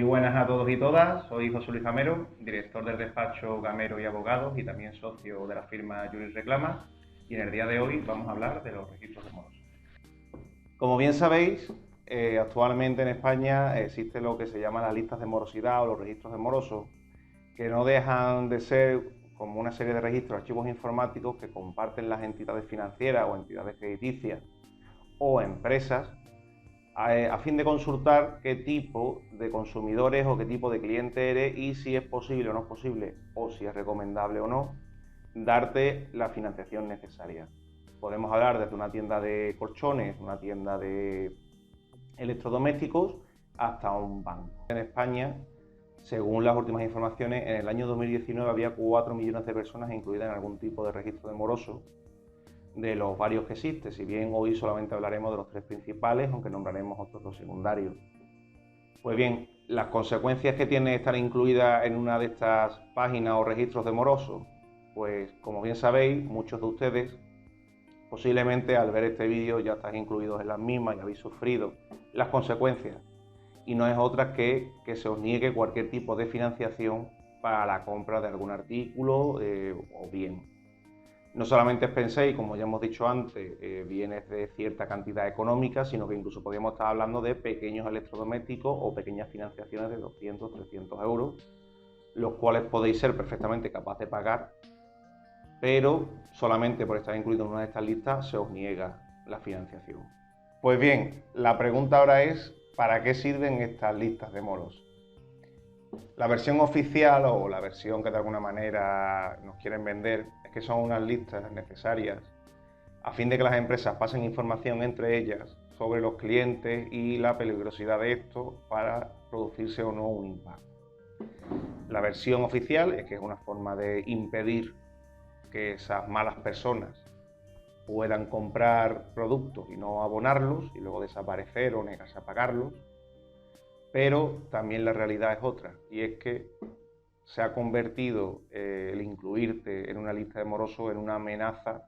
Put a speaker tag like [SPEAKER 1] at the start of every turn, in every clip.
[SPEAKER 1] Muy buenas a todos y todas, soy José Luis Gamero, director del despacho Gamero y Abogados y también socio de la firma Juris Reclama, y en el día de hoy vamos a hablar de los registros de morosos. Como bien sabéis, actualmente en España existe lo que se llama las listas de morosidad o los registros de morosos, que no dejan de ser como una serie de registros, archivos informáticos que comparten las entidades financieras o entidades crediticias o empresas a fin de consultar qué tipo de consumidores o qué tipo de cliente eres y si es posible o no es posible, o si es recomendable o no, darte la financiación necesaria. Podemos hablar desde una tienda de colchones, una tienda de electrodomésticos, hasta un banco. En España, según las últimas informaciones, en el año 2019 había 4 millones de personas incluidas en algún tipo de registro de moroso, de los varios que existen, si bien hoy solamente hablaremos de los 3 principales, aunque nombraremos otros 2 secundarios. Pues bien, las consecuencias que tiene estar incluida en una de estas páginas o registros de morosos, pues como bien sabéis, muchos de ustedes posiblemente al ver este vídeo ya estáis incluidos en las mismas y habéis sufrido las consecuencias, y no es otra que se os niegue cualquier tipo de financiación para la compra de algún artículo o bien. No solamente penséis, como ya hemos dicho antes, bienes de cierta cantidad económica, sino que incluso podríamos estar hablando de pequeños electrodomésticos o pequeñas financiaciones de 200, 300 euros, los cuales podéis ser perfectamente capaz de pagar, pero solamente por estar incluido en una de estas listas se os niega la financiación. Pues bien, la pregunta ahora es, ¿para qué sirven estas listas de moros? La versión oficial o la versión que de alguna manera nos quieren vender es que son unas listas necesarias a fin de que las empresas pasen información entre ellas sobre los clientes y la peligrosidad de esto para producirse o no un impago. La versión oficial es que es una forma de impedir que esas malas personas puedan comprar productos y no abonarlos y luego desaparecer o negarse a pagarlos. Pero también la realidad es otra, y es que se ha convertido el incluirte en una lista de morosos en una amenaza,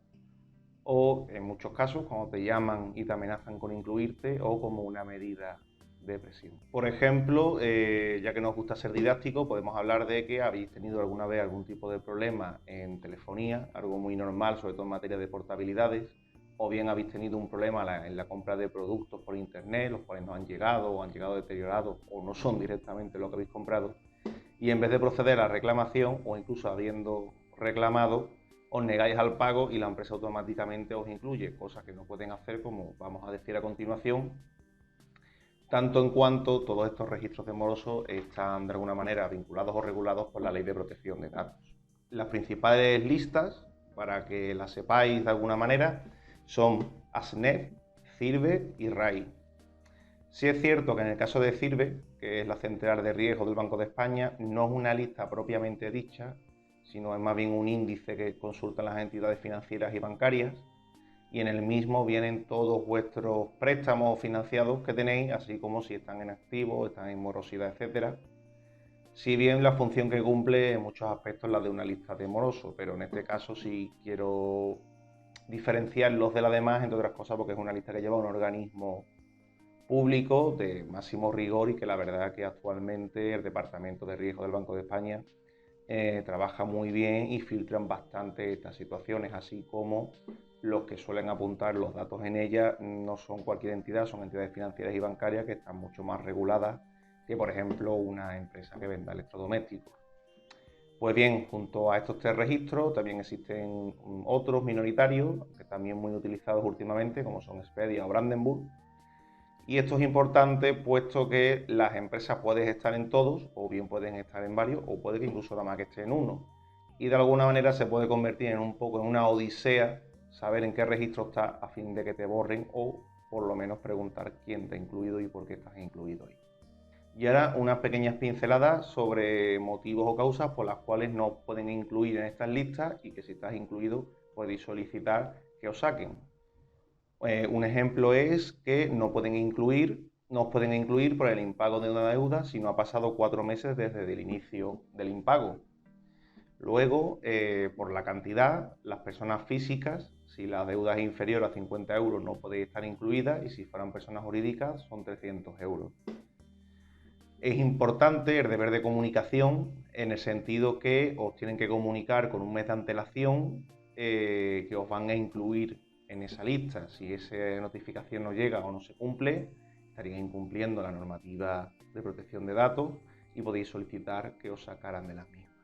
[SPEAKER 1] o en muchos casos cuando te llaman y te amenazan con incluirte, o como una medida de presión. Por ejemplo, ya que nos gusta ser didáctico, podemos hablar de que habéis tenido alguna vez algún tipo de problema en telefonía, algo muy normal, sobre todo en materia de portabilidades, o bien habéis tenido un problema en la compra de productos por internet, los cuales no han llegado o han llegado deteriorados o no son directamente lo que habéis comprado, y en vez de proceder a la reclamación o incluso habiendo reclamado, os negáis al pago y la empresa automáticamente os incluye, cosas que no pueden hacer, como vamos a decir a continuación, tanto en cuanto todos estos registros de morosos están de alguna manera vinculados o regulados por la Ley de Protección de Datos. Las principales listas, para que las sepáis de alguna manera, son ASNEF, CIRBE y RAI. Sí es cierto que en el caso de CIRBE, que es la Central de Riesgo del Banco de España, no es una lista propiamente dicha, sino es más bien un índice que consultan las entidades financieras y bancarias, y en el mismo vienen todos vuestros préstamos financiados que tenéis, así como si están en activo, están en morosidad, etc. Si bien la función que cumple en muchos aspectos es la de una lista de morosos, pero en este caso sí quiero diferenciarlos de la demás, entre otras cosas porque es una lista que lleva un organismo público de máximo rigor y que la verdad que actualmente el Departamento de Riesgo del Banco de España trabaja muy bien y filtran bastante estas situaciones, así como los que suelen apuntar los datos en ella no son cualquier entidad, son entidades financieras y bancarias que están mucho más reguladas que, por ejemplo, una empresa que venda electrodomésticos. Pues bien, junto a estos 3 registros también existen otros minoritarios, que también muy utilizados últimamente, como son Expedia o Brandenburg. Y esto es importante puesto que las empresas pueden estar en todos, o bien pueden estar en varios, o puede que incluso nada más que esté en uno. Y de alguna manera se puede convertir en un poco en una odisea saber en qué registro está a fin de que te borren, o por lo menos preguntar quién te ha incluido y por qué estás incluido ahí. Y ahora unas pequeñas pinceladas sobre motivos o causas por las cuales no os pueden incluir en estas listas y que si estás incluido podéis solicitar que os saquen. Un ejemplo es que no os pueden incluir por el impago de una deuda si no ha pasado 4 meses desde el inicio del impago. Luego, por la cantidad, las personas físicas, si la deuda es inferior a 50 euros no podéis estar incluidas, y si fueran personas jurídicas son 300 euros. Es importante el deber de comunicación en el sentido que os tienen que comunicar con un mes de antelación que os van a incluir en esa lista. Si esa notificación no llega o no se cumple, estarían incumpliendo la normativa de protección de datos y podéis solicitar que os sacaran de las mismas.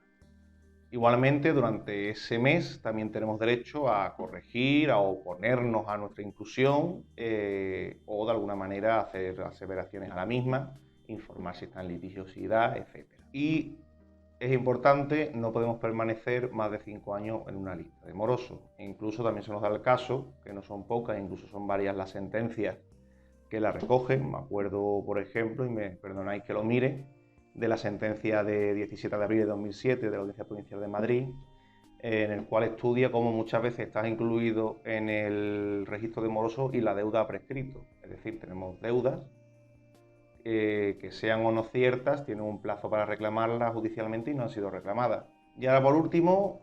[SPEAKER 1] Igualmente, durante ese mes también tenemos derecho a corregir, a oponernos a nuestra inclusión o de alguna manera hacer aseveraciones a la misma, informar si está en litigiosidad, etc. Y es importante, no podemos permanecer más de 5 años en una lista de morosos. Incluso también se nos da el caso, que no son pocas, incluso son varias las sentencias que la recogen. Me acuerdo, por ejemplo, y me perdonáis que lo mire, de la sentencia de 17 de abril de 2007 de la Audiencia Provincial de Madrid, en el cual estudia cómo muchas veces estás incluido en el registro de morosos y la deuda ha prescrito. Es decir, tenemos deudas que sean o no ciertas, tienen un plazo para reclamarlas judicialmente y no han sido reclamadas. Y ahora, por último,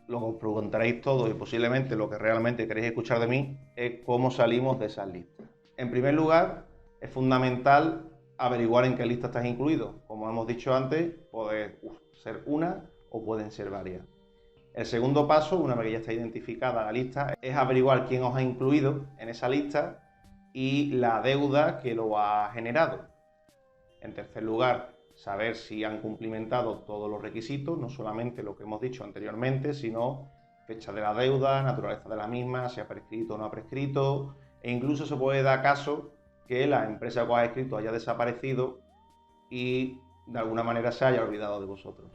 [SPEAKER 1] lo que os preguntaréis todos y posiblemente lo que realmente queréis escuchar de mí es cómo salimos de esas listas. En primer lugar, es fundamental averiguar en qué lista estás incluido. Como hemos dicho antes, puede ser una o pueden ser varias. El segundo paso, una vez que ya está identificada la lista, es averiguar quién os ha incluido en esa lista y la deuda que lo ha generado. En tercer lugar, saber si han cumplimentado todos los requisitos, no solamente lo que hemos dicho anteriormente, sino fecha de la deuda, naturaleza de la misma, si ha prescrito o no ha prescrito, e incluso se puede dar caso que la empresa que os ha escrito haya desaparecido y de alguna manera se haya olvidado de vosotros.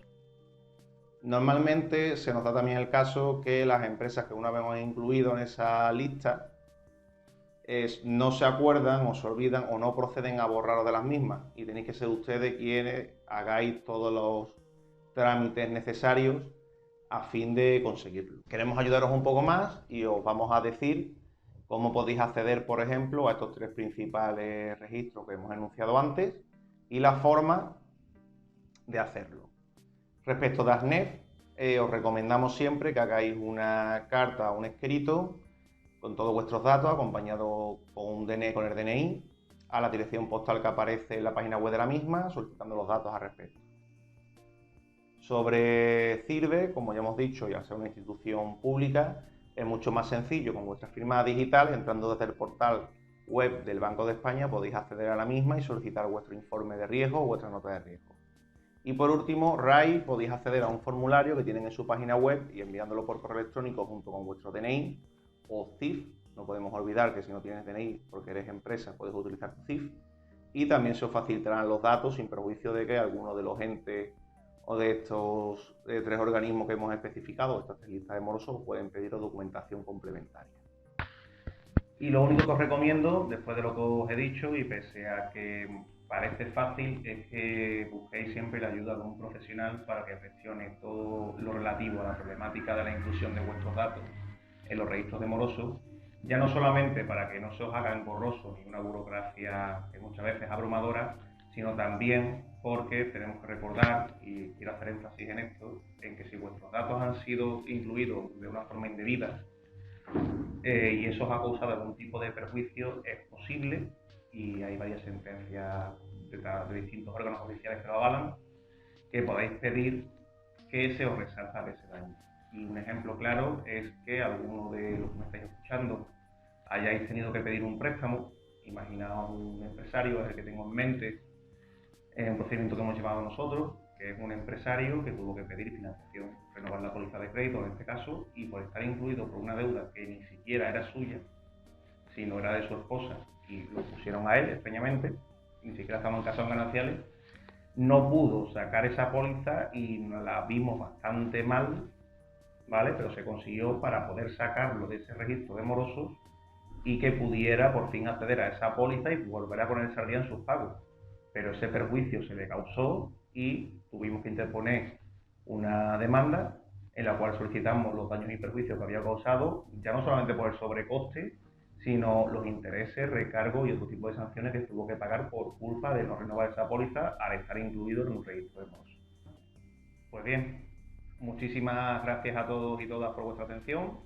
[SPEAKER 1] Normalmente se nos da también el caso que las empresas que una vez os han incluido en esa lista no se acuerdan o se olvidan o no proceden a borraros de las mismas y tenéis que ser ustedes quienes hagáis todos los trámites necesarios a fin de conseguirlo. Queremos ayudaros un poco más y os vamos a decir cómo podéis acceder, por ejemplo, a estos 3 principales registros que hemos enunciado antes y la forma de hacerlo. Respecto de ASNEF, os recomendamos siempre que hagáis una carta o un escrito con todos vuestros datos, acompañado con el DNI, a la dirección postal que aparece en la página web de la misma, solicitando los datos al respecto. Sobre CIRVE, como ya hemos dicho, y al ser una institución pública, es mucho más sencillo. Con vuestra firma digital, entrando desde el portal web del Banco de España, podéis acceder a la misma y solicitar vuestro informe de riesgo o vuestra nota de riesgo. Y por último, RAI, podéis acceder a un formulario que tienen en su página web y enviándolo por correo electrónico junto con vuestro DNI o CIF. No podemos olvidar que si no tienes DNI porque eres empresa, puedes utilizar tu CIF. Y también se os facilitarán los datos sin perjuicio de que alguno de los entes o de estos 3 organismos que hemos especificado, estas 3 listas de morosos, pueden pediros documentación complementaria. Y lo único que os recomiendo, después de lo que os he dicho, y pese a que parece fácil, es que busquéis siempre la ayuda de un profesional para que gestione todo lo relativo a la problemática de la inclusión de vuestros datos en los registros de morosos, ya no solamente para que no se os haga engorroso ni una burocracia que muchas veces es abrumadora, sino también porque tenemos que recordar, y quiero hacer énfasis en esto, en que si vuestros datos han sido incluidos de una forma indebida y eso os ha causado algún tipo de perjuicio, es posible, y hay varias sentencias de distintos órganos oficiales que lo avalan, que podáis pedir que se os resarza de ese daño. Y un ejemplo claro es que alguno de los que me estáis escuchando hayáis tenido que pedir un préstamo. Imaginaos un empresario, es el que tengo en mente, en un procedimiento que hemos llevado nosotros, que es un empresario que tuvo que pedir financiación, renovar la póliza de crédito en este caso, y por estar incluido por una deuda que ni siquiera era suya, sino era de su esposa, y lo pusieron a él extrañamente, ni siquiera estaban casados en gananciales, no pudo sacar esa póliza y la vimos bastante mal, ¿vale? Pero se consiguió para poder sacarlo de ese registro de morosos y que pudiera por fin acceder a esa póliza y volver a ponerse al día en sus pagos. Pero ese perjuicio se le causó y tuvimos que interponer una demanda en la cual solicitamos los daños y perjuicios que había causado, ya no solamente por el sobrecoste, sino los intereses, recargos y otro tipo de sanciones que tuvo que pagar por culpa de no renovar esa póliza al estar incluido en un registro de morosos. Pues bien, muchísimas gracias a todos y todas por vuestra atención.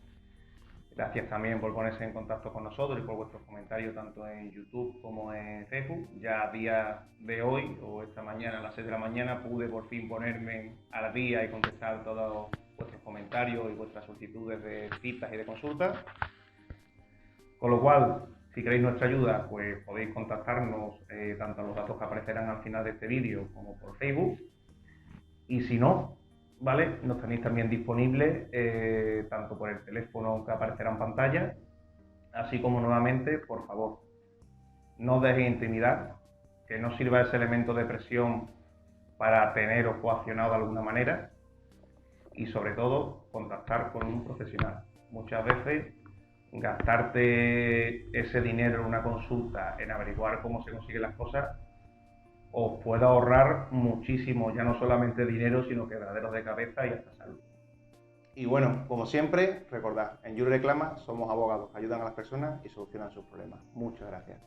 [SPEAKER 1] Gracias también por ponerse en contacto con nosotros y por vuestros comentarios tanto en YouTube como en Facebook. Ya a día de hoy o esta mañana a las 6 de la mañana pude por fin ponerme al día y contestar todos vuestros comentarios y vuestras solicitudes de citas y de consultas. Con lo cual, si queréis nuestra ayuda, pues podéis contactarnos tanto a los datos que aparecerán al final de este vídeo como por Facebook. Y si no, ¿vale? Nos tenéis también disponibles tanto por el teléfono que aparecerá en pantalla, así como nuevamente, por favor, no os dejéis intimidar, que no sirva ese elemento de presión para teneros coaccionado de alguna manera y sobre todo contactar con un profesional. Muchas veces gastarte ese dinero en una consulta, en averiguar cómo se consiguen las cosas, os puede ahorrar muchísimo, ya no solamente dinero, sino quebraderos de cabeza y hasta salud. Y bueno, como siempre, recordad, en Yuri Reclama somos abogados que ayudan a las personas y solucionan sus problemas. Muchas gracias.